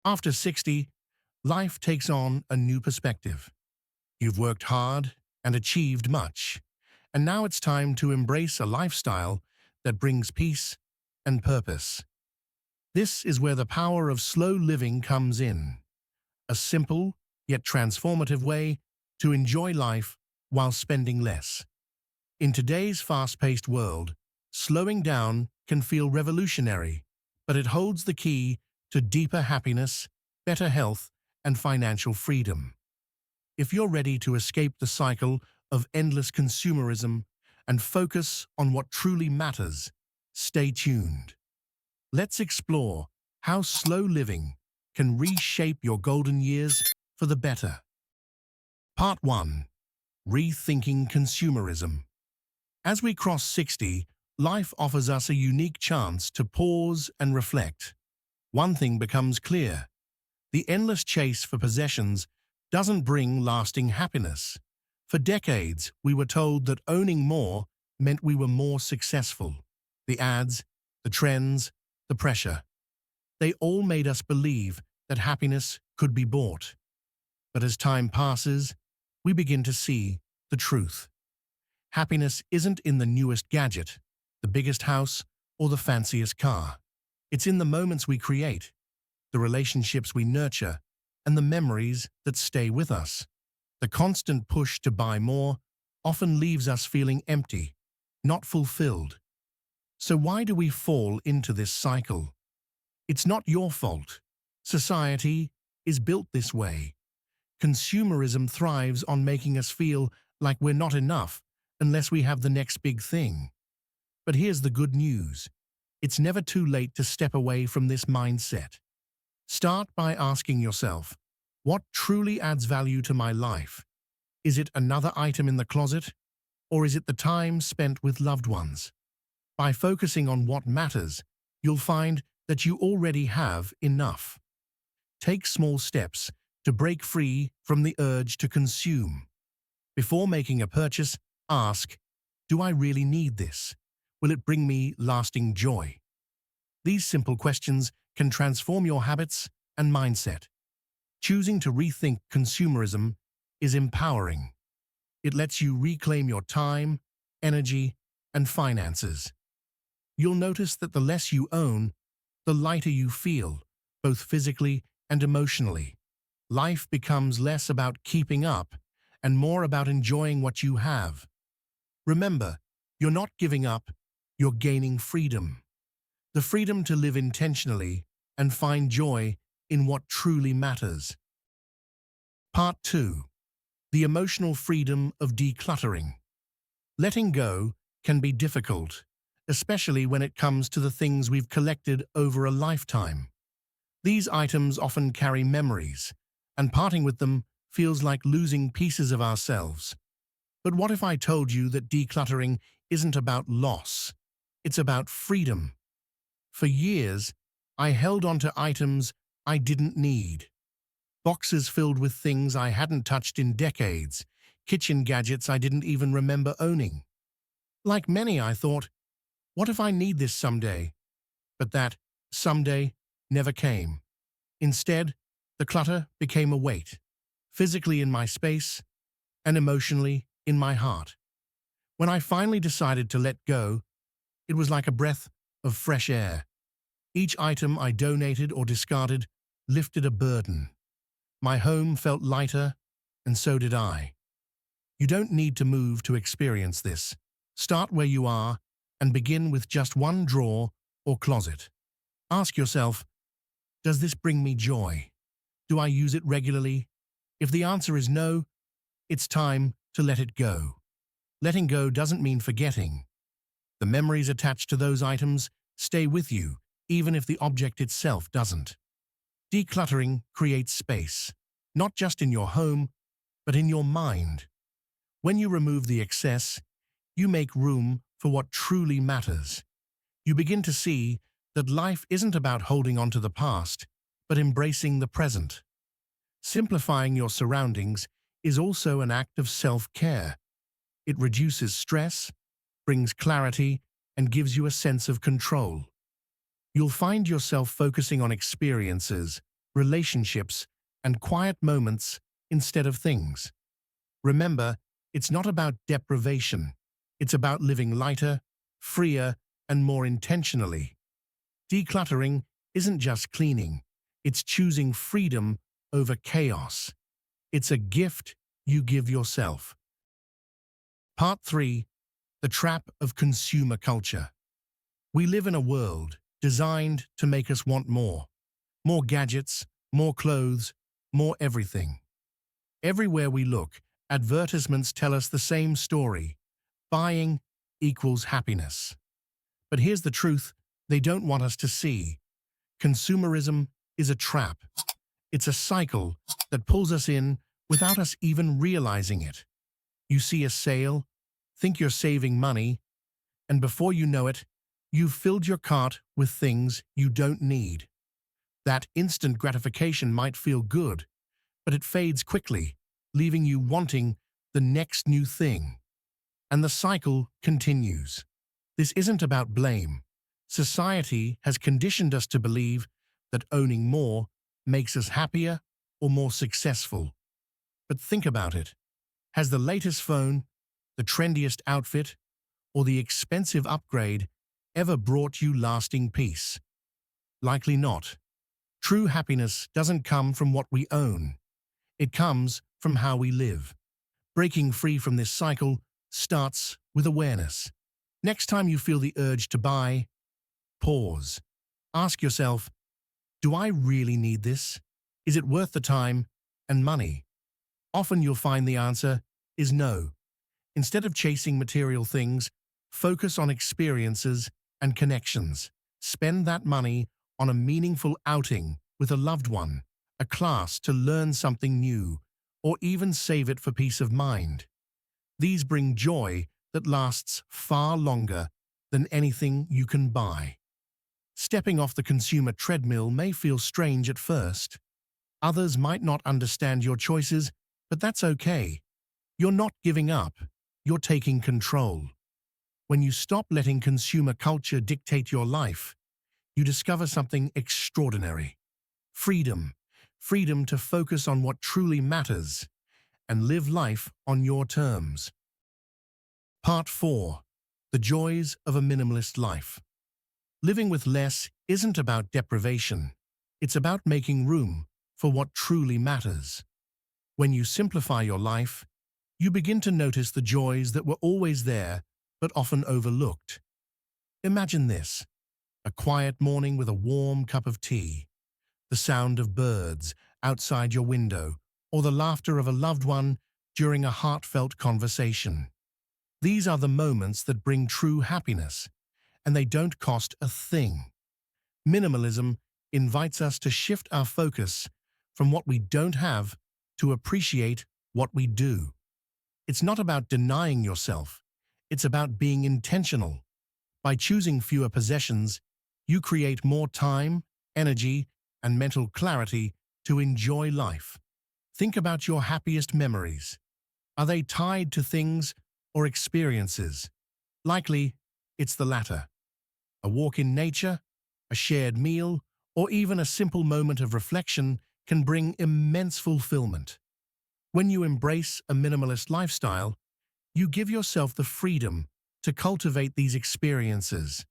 After 60, life takes on a new perspective. You've worked hard and achieved much, and now it's time to embrace a lifestyle that brings peace and purpose. This is where the power of slow living comes in, a simple yet transformative way to enjoy life while spending less. In today's fast-paced world, slowing down can feel revolutionary, but it holds the key to deeper happiness, better health, and financial freedom. If you're ready to escape the cycle of endless consumerism and focus on what truly matters, stay tuned. Let's explore how slow living can reshape your golden years for the better. Part 1. Rethinking Consumerism. As we cross 60, life offers us a unique chance to pause and reflect. One thing becomes clear: the endless chase for possessions doesn't bring lasting happiness. For decades, we were told that owning more meant we were more successful. The ads, the trends, the pressure. They all made us believe that happiness could be bought. But as time passes, we begin to see the truth. Happiness isn't in the newest gadget, the biggest house, or the fanciest car. It's in the moments we create, the relationships we nurture, and the memories that stay with us. The constant push to buy more often leaves us feeling empty, not fulfilled. So why do we fall into this cycle? It's not your fault. Society is built this way. Consumerism thrives on making us feel like we're not enough unless we have the next big thing. But here's the good news. It's never too late to step away from this mindset. Start by asking yourself, what truly adds value to my life? Is it another item in the closet? Or is it the time spent with loved ones? By focusing on what matters, you'll find that you already have enough. Take small steps to break free from the urge to consume. Before making a purchase, ask, do I really need this? Will it bring me lasting joy? These simple questions can transform your habits and mindset. Choosing to rethink consumerism is empowering. It lets you reclaim your time, energy, and finances. You'll notice that the less you own, the lighter you feel, both physically and emotionally. Life becomes less about keeping up and more about enjoying what you have. Remember, you're not giving up, you're gaining freedom. The freedom to live intentionally and find joy in what truly matters. Part 2. The emotional freedom of decluttering. Letting go can be difficult, especially when it comes to the things we've collected over a lifetime. These items often carry memories, and parting with them feels like losing pieces of ourselves. But what if I told you that decluttering isn't about loss? It's about freedom. For years, I held on to items I didn't need. Boxes filled with things I hadn't touched in decades, kitchen gadgets I didn't even remember owning. Like many, I thought, what if I need this someday? But that someday never came. Instead, the clutter became a weight, physically in my space and emotionally in my heart. When I finally decided to let go, it was like a breath of fresh air. Each item I donated or discarded lifted a burden. My home felt lighter, and so did I. You don't need to move to experience this. Start where you are and begin with just one drawer or closet. Ask yourself, does this bring me joy? Do I use it regularly? If the answer is no, it's time to let it go. Letting go doesn't mean forgetting. The memories attached to those items stay with you, even if the object itself doesn't. Decluttering creates space, not just in your home, but in your mind. When you remove the excess, you make room for what truly matters. You begin to see that life isn't about holding on to the past, but embracing the present. Simplifying your surroundings is also an act of self-care. It reduces stress, brings clarity, and gives you a sense of control. You'll find yourself focusing on experiences, relationships, and quiet moments instead of things. Remember, it's not about deprivation. It's about living lighter, freer, and more intentionally. Decluttering isn't just cleaning. It's choosing freedom over chaos. It's a gift you give yourself. Part 3. The Trap of Consumer Culture. We live in a world designed to make us want more. More gadgets, more clothes, more everything. Everywhere we look, advertisements tell us the same story. Buying equals happiness. But here's the truth they don't want us to see. Consumerism is a trap. It's a cycle that pulls us in without us even realizing it. You see a sale, think you're saving money, and before you know it, you've filled your cart with things you don't need. That instant gratification might feel good, but it fades quickly, leaving you wanting the next new thing. And the cycle continues. This isn't about blame. Society has conditioned us to believe that owning more makes us happier or more successful. But think about it. Has the latest phone, the trendiest outfit, or the expensive upgrade ever brought you lasting peace? Likely not. True happiness doesn't come from what we own. It comes from how we live. Breaking free from this cycle starts with awareness. Next time you feel the urge to buy, pause. Ask yourself, do I really need this? Is it worth the time and money? Often you'll find the answer is no. Instead of chasing material things, focus on experiences and connections. Spend that money on a meaningful outing with a loved one, a class to learn something new, or even save it for peace of mind. These bring joy that lasts far longer than anything you can buy. Stepping off the consumer treadmill may feel strange at first. Others might not understand your choices, but that's okay. You're not giving up. You're taking control. When you stop letting consumer culture dictate your life, you discover something extraordinary. Freedom. Freedom to focus on what truly matters and live life on your terms. Part 4. The Joys of a Minimalist Life. Living with less isn't about deprivation. It's about making room for what truly matters. When you simplify your life, you begin to notice the joys that were always there but often overlooked. Imagine this: a quiet morning with a warm cup of tea, the sound of birds outside your window, or the laughter of a loved one during a heartfelt conversation. These are the moments that bring true happiness, and they don't cost a thing. Minimalism invites us to shift our focus from what we don't have to appreciate what we do. It's not about denying yourself. It's about being intentional. By choosing fewer possessions, you create more time, energy, and mental clarity to enjoy life. Think about your happiest memories. Are they tied to things or experiences? Likely, it's the latter. A walk in nature, a shared meal, or even a simple moment of reflection can bring immense fulfillment. When you embrace a minimalist lifestyle, you give yourself the freedom to cultivate these experiences.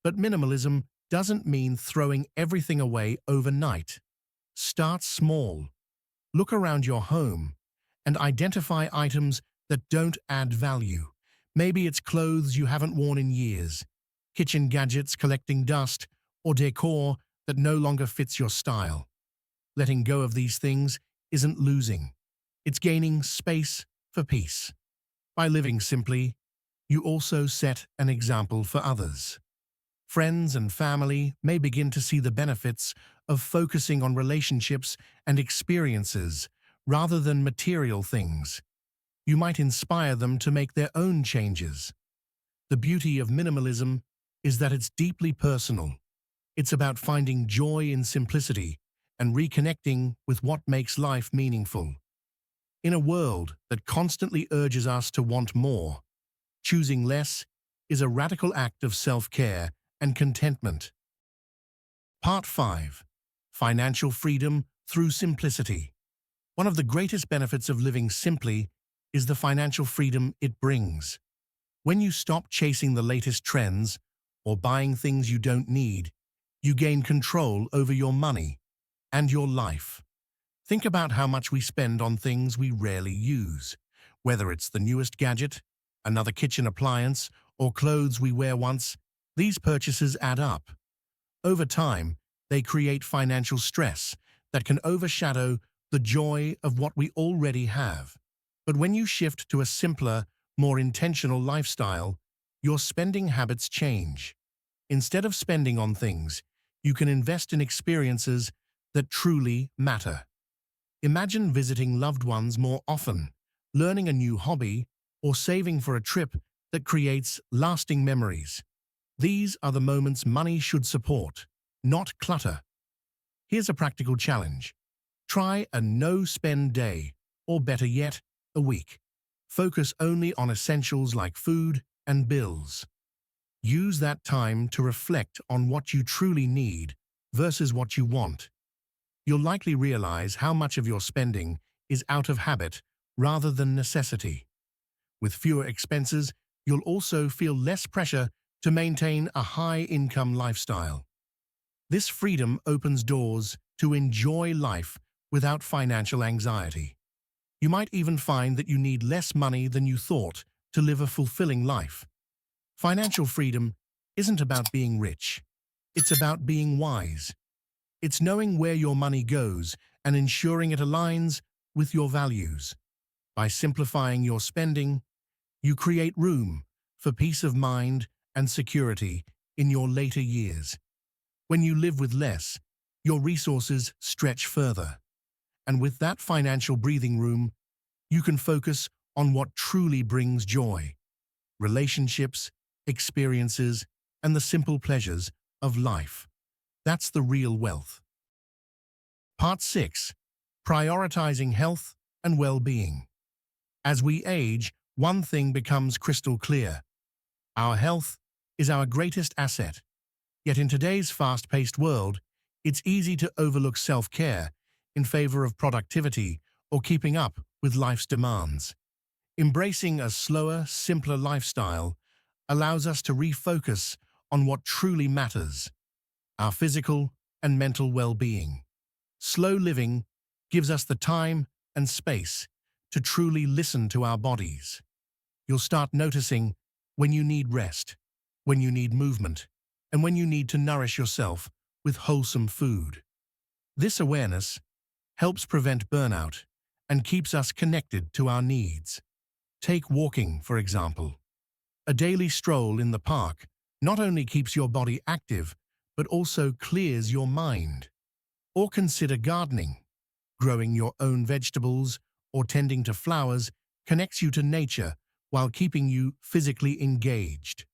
But minimalism doesn't mean throwing everything away overnight. Start small. Look around your home and identify items that don't add value. Maybe it's clothes you haven't worn in years, kitchen gadgets collecting dust, or decor that no longer fits your style. Letting go of these things isn't losing. It's gaining space for peace. By living simply, you also set an example for others. Friends and family may begin to see the benefits of focusing on relationships and experiences rather than material things. You might inspire them to make their own changes. The beauty of minimalism is that it's deeply personal. It's about finding joy in simplicity and reconnecting with what makes life meaningful. In a world that constantly urges us to want more, choosing less is a radical act of self-care and contentment. Part 5. Financial freedom through simplicity. One of the greatest benefits of living simply is the financial freedom it brings. When you stop chasing the latest trends or buying things you don't need, you gain control over your money and your life. Think about how much we spend on things we rarely use, whether it's the newest gadget, another kitchen appliance, or clothes we wear once. These purchases add up. Over time, they create financial stress that can overshadow the joy of what we already have. But when you shift to a simpler, more intentional lifestyle, your spending habits change. Instead of spending on things, you can invest in experiences that truly matter. Imagine visiting loved ones more often, learning a new hobby, or saving for a trip that creates lasting memories. These are the moments money should support, not clutter. Here's a practical challenge. Try a no-spend day, or better yet, a week. Focus only on essentials like food and bills. Use that time to reflect on what you truly need versus what you want. You'll likely realize how much of your spending is out of habit rather than necessity. With fewer expenses, you'll also feel less pressure to maintain a high-income lifestyle. This freedom opens doors to enjoy life without financial anxiety. You might even find that you need less money than you thought to live a fulfilling life. Financial freedom isn't about being rich. It's about being wise. It's knowing where your money goes and ensuring it aligns with your values. By simplifying your spending, you create room for peace of mind and security in your later years. When you live with less, your resources stretch further. And with that financial breathing room, you can focus on what truly brings joy: relationships, experiences, and the simple pleasures of life. That's the real wealth. Part 6. Prioritizing health and well-being. As we age, one thing becomes crystal clear. Our health is our greatest asset. Yet in today's fast-paced world, it's easy to overlook self-care in favor of productivity or keeping up with life's demands. Embracing a slower, simpler lifestyle allows us to refocus on what truly matters: our physical and mental well-being. Slow living gives us the time and space to truly listen to our bodies. You'll start noticing when you need rest, when you need movement, and when you need to nourish yourself with wholesome food. This awareness helps prevent burnout and keeps us connected to our needs. Take walking, for example. A daily stroll in the park not only keeps your body active, but also clears your mind. Or consider gardening. Growing your own vegetables or tending to flowers connects you to nature while keeping you physically engaged.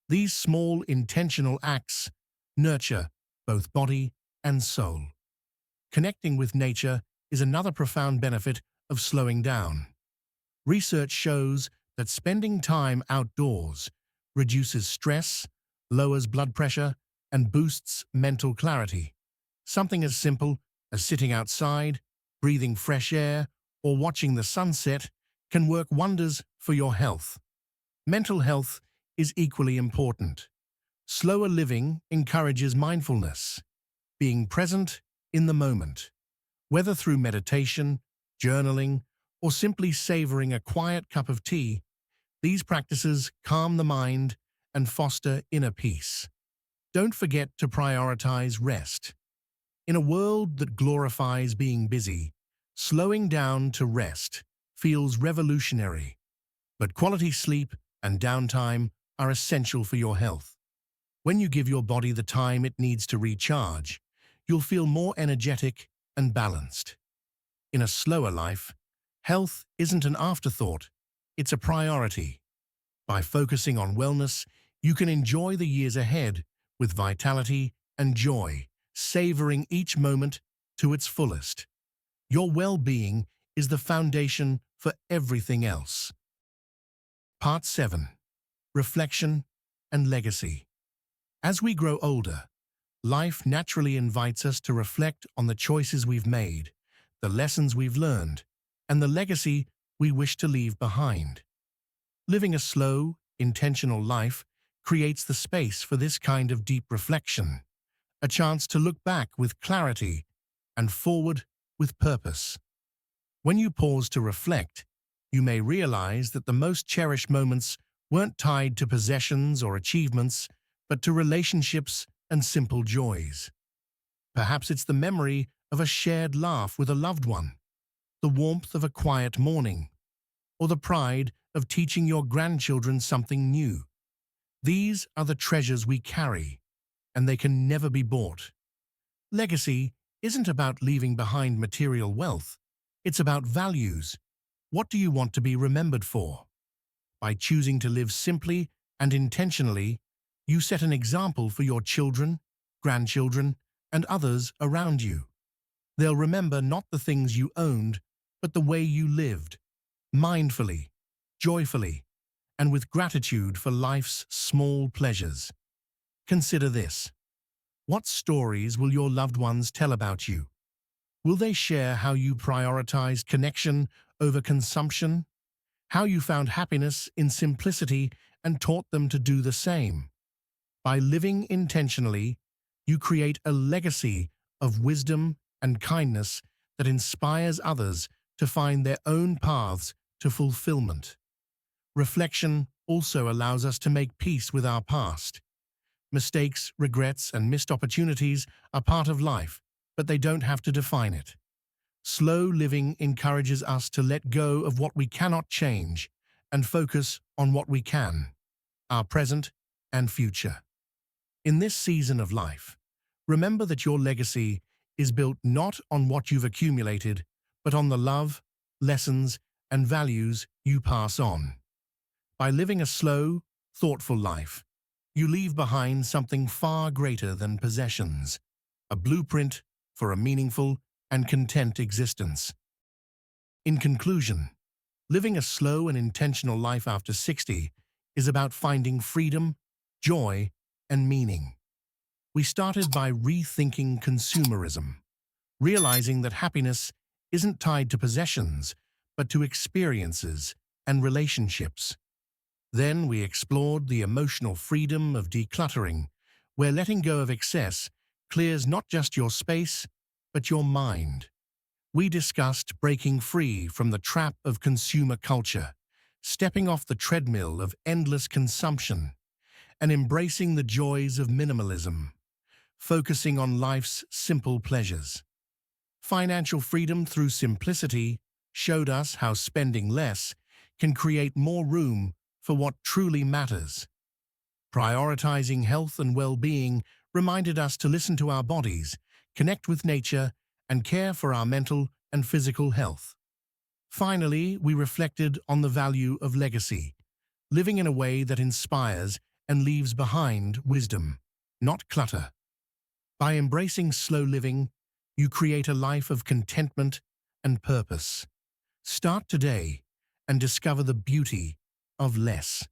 These small, intentional acts nurture both body and soul. Connecting with nature is another profound benefit of slowing down. Research shows that spending time outdoors reduces stress, lowers blood pressure, and boosts mental clarity. Something as simple as sitting outside, breathing fresh air, or watching the sunset can work wonders for your health. Mental health is equally important. Slower living encourages mindfulness, being present in the moment. Whether through meditation, journaling, or simply savoring a quiet cup of tea, these practices calm the mind and foster inner peace. Don't forget to prioritize rest. In a world that glorifies being busy, slowing down to rest feels revolutionary. But quality sleep and downtime are essential for your health. When you give your body the time it needs to recharge, you'll feel more energetic and balanced. In a slower life, health isn't an afterthought, it's a priority. By focusing on wellness, you can enjoy the years ahead with vitality and joy, savoring each moment to its fullest. Your well-being is the foundation for everything else. Part 7. Reflection and legacy. As we grow older, life naturally invites us to reflect on the choices we've made, the lessons we've learned, and the legacy we wish to leave behind. Living a slow, intentional life creates the space for this kind of deep reflection, a chance to look back with clarity and forward with purpose. When you pause to reflect, you may realize that the most cherished moments weren't tied to possessions or achievements, but to relationships and simple joys. Perhaps it's the memory of a shared laugh with a loved one, the warmth of a quiet morning, or the pride of teaching your grandchildren something new. These are the treasures we carry, and they can never be bought. Legacy isn't about leaving behind material wealth. It's about values. What do you want to be remembered for? By choosing to live simply and intentionally, you set an example for your children, grandchildren, and others around you. They'll remember not the things you owned, but the way you lived, mindfully, joyfully, and with gratitude for life's small pleasures. Consider this. What stories will your loved ones tell about you? Will they share how you prioritized connection over consumption? How you found happiness in simplicity and taught them to do the same? By living intentionally, you create a legacy of wisdom and kindness that inspires others to find their own paths to fulfillment. Reflection also allows us to make peace with our past. Mistakes, regrets, and missed opportunities are part of life, but they don't have to define it. Slow living encourages us to let go of what we cannot change and focus on what we can, our present and future. In this season of life, remember that your legacy is built not on what you've accumulated, but on the love, lessons, and values you pass on. By living a slow, thoughtful life, you leave behind something far greater than possessions, a blueprint for a meaningful and content existence. In conclusion, living a slow and intentional life after 60 is about finding freedom, joy, and meaning. We started by rethinking consumerism, realizing that happiness isn't tied to possessions, but to experiences and relationships. Then we explored the emotional freedom of decluttering, where letting go of excess clears not just your space, but your mind. We discussed breaking free from the trap of consumer culture, stepping off the treadmill of endless consumption, and embracing the joys of minimalism, focusing on life's simple pleasures. Financial freedom through simplicity showed us how spending less can create more room for what truly matters. Prioritizing health and well-being reminded us to listen to our bodies, connect with nature, and care for our mental and physical health. Finally, we reflected on the value of legacy, living in a way that inspires and leaves behind wisdom, not clutter. By embracing slow living, you create a life of contentment and purpose. Start today and discover the beauty of less.